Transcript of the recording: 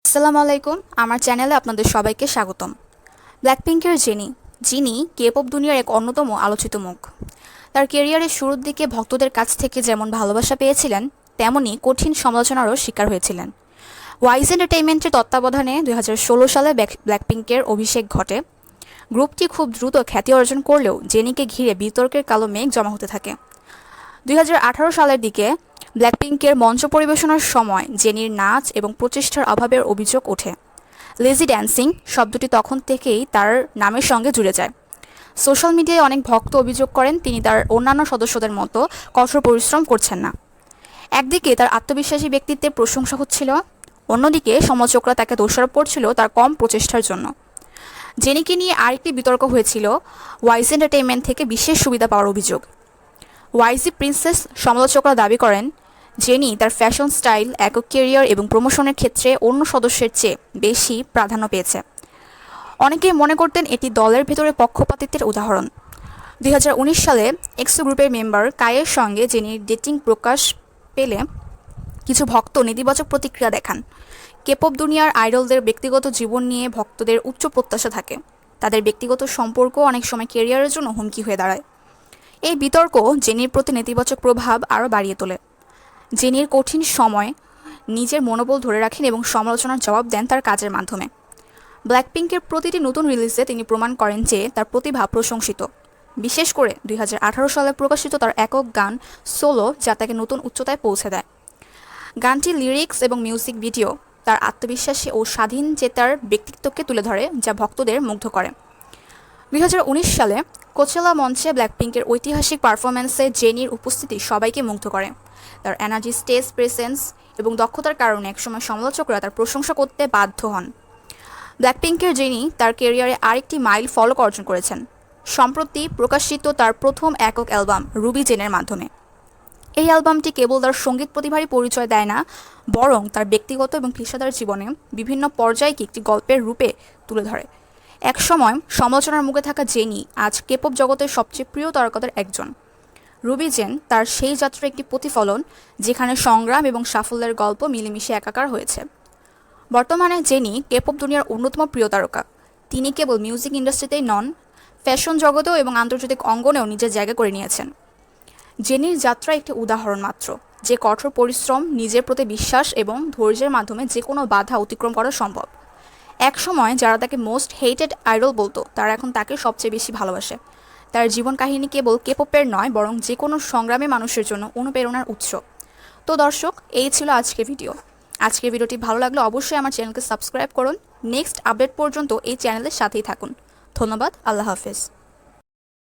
আসসালামু আলাইকুম, আমার চ্যানেলে আপনাদের সবাইকে স্বাগতম। ব্ল্যাকপিঙ্কের জেনি, যিনি কে-পপ দুনিয়ার এক অন্যতম আলোচিত মুখ। তার ক্যারিয়ারের শুরুর দিকে ভক্তদের কাছ থেকে যেমন ভালোবাসা পেয়েছিলেন, তেমনি কঠিন সমালোচনারও শিকার হয়েছিলেন। ওয়াইজ এন্টারটেইনমেন্টের তত্ত্বাবধানে 2016 সালে ব্ল্যাকপিঙ্কের অভিষেক ঘটে। গ্রুপটি খুব দ্রুত খ্যাতি অর্জন করলেও জেনিকে ঘিরে বিতর্কের কালো মেঘ জমা হতে থাকে। 2018 সালের দিকে ব্ল্যাকপিঙ্কের মঞ্চ পরিবেশনার সময় জেনির নাচ এবং প্রচেষ্টার অভাবের অভিযোগ ওঠে। লেজি ড্যান্সিং শব্দটি তখন থেকেই তার নামের সঙ্গে জুড়ে যায়। সোশ্যাল মিডিয়ায় অনেক ভক্ত অভিযোগ করেন তিনি তার অন্যান্য সদস্যদের মতো কঠোর পরিশ্রম করছেন না। একদিকে তার আত্মবিশ্বাসী ব্যক্তিত্বের প্রশংসা হচ্ছিল, অন্যদিকে সমালোচকরা তাকে দোষারোপ করছিল তার কম প্রচেষ্টার জন্য। জেনিকে নিয়ে আরেকটি বিতর্ক হয়েছিল ওয়াইজ এন্টারটেইনমেন্ট থেকে বিশেষ সুবিধা পাওয়ার অভিযোগ। ওয়াইজি প্রিন্সেস সমালোচকরা দাবি করেন জেনি তার ফ্যাশন স্টাইল, একক ক্যারিয়ার এবং প্রমোশনের ক্ষেত্রে অন্য সদস্যের চেয়ে বেশি প্রাধান্য পেয়েছে। অনেকেই মনে করতেন এটি দলের ভেতরে পক্ষপাতিত্বের উদাহরণ। 2019 সালে এক্সো গ্রুপের মেম্বার কায়ের সঙ্গে জেনির ডেটিং প্রকাশ পেলে কিছু ভক্ত নেতিবাচক প্রতিক্রিয়া দেখান। কেপপ দুনিয়ার আইডলদের ব্যক্তিগত জীবন নিয়ে ভক্তদের উচ্চ প্রত্যাশা থাকে। তাদের ব্যক্তিগত সম্পর্ক অনেক সময় ক্যারিয়ারের জন্য হুমকি হয়ে দাঁড়ায়। এই বিতর্ক জেনির প্রতি নেতিবাচক প্রভাব আরও বাড়িয়ে তোলে। জেনির কঠিন সময় নিজের মনোবল ধরে রাখেন এবং সমালোচনার জবাব দেন তার কাজের মাধ্যমে। ব্ল্যাকপিঙ্কের প্রতিটি নতুন রিলিজে তিনি প্রমাণ করেন যে তার প্রতিভা প্রশংসিত। বিশেষ করে 2018 সালে প্রকাশিত তার একক গান সোলো, যা তাকে নতুন উচ্চতায় পৌঁছে দেয়। গানটির লিরিক্স এবং মিউজিক ভিডিও তার আত্মবিশ্বাসী ও স্বাধীন চেতার ব্যক্তিত্বকে তুলে ধরে, যা ভক্তদের মুগ্ধ করে। 2019 সালে কোচেলা মঞ্চে ব্ল্যাকপিঙ্কের ঐতিহাসিক পারফরম্যান্সে জেনির উপস্থিতি সবাইকে মুগ্ধ করে। তার এনার্জি, স্টেজ প্রেজেন্স এবং দক্ষতার কারণে একসময় সমালোচকরা তার প্রশংসা করতে বাধ্য হন। ব্ল্যাকপিঙ্কের জেনি তার ক্যারিয়ারে আরেকটি মাইল ফলক অর্জন করেছেন সম্প্রতি প্রকাশিত তার প্রথম একক অ্যালবাম রুবি জেনের মাধ্যমে। এই অ্যালবামটি কেবল তার সঙ্গীত প্রতিভারই পরিচয় দেয় না, বরং তার ব্যক্তিগত এবং পেশাদার জীবনে বিভিন্ন পর্যায়কে একটি গল্পের রূপে তুলে ধরে। একসময় সমালোচনার মুখে থাকা জেনি আজ কেপপ জগতের সবচেয়ে প্রিয় তারকাদের একজন। রুবি জেন তার সেই যাত্রার একটি প্রতিফলন, যেখানে সংগ্রাম এবং সাফল্যের গল্প মিলেমিশে একাকার হয়েছে। বর্তমানে জেনি কেপপ দুনিয়ার অন্যতম প্রিয় তারকা। তিনি কেবল মিউজিক ইন্ডাস্ট্রিতেই নন, ফ্যাশন জগতেও এবং আন্তর্জাতিক অঙ্গনেও নিজের জায়গা করে নিয়েছেন। জেনির যাত্রা একটি উদাহরণ মাত্র যে কঠোর পরিশ্রম, নিজের প্রতি বিশ্বাস এবং ধৈর্যের মাধ্যমে যে কোনো বাধা অতিক্রম করা সম্ভব। একসময় যারা তাকে মোস্ট হেটেড আইডল বলতো, তারা এখন তাকে সবচেয়ে বেশি ভালোবাসে। তার জীবন কাহিনী কেবল কেপপের নয়, বরং যে কোনো সংগ্রামী মানুষের জন্য অনুপ্রেরণার উৎস। তো দর্শক, এই ছিল আজকের ভিডিও। আজকের ভিডিওটি ভালো লাগলে অবশ্যই আমার চ্যানেলকে সাবস্ক্রাইব করুন। নেক্সট আপডেট পর্যন্ত এই চ্যানেলের সাথেই থাকুন। ধন্যবাদ। আল্লাহ হাফেজ।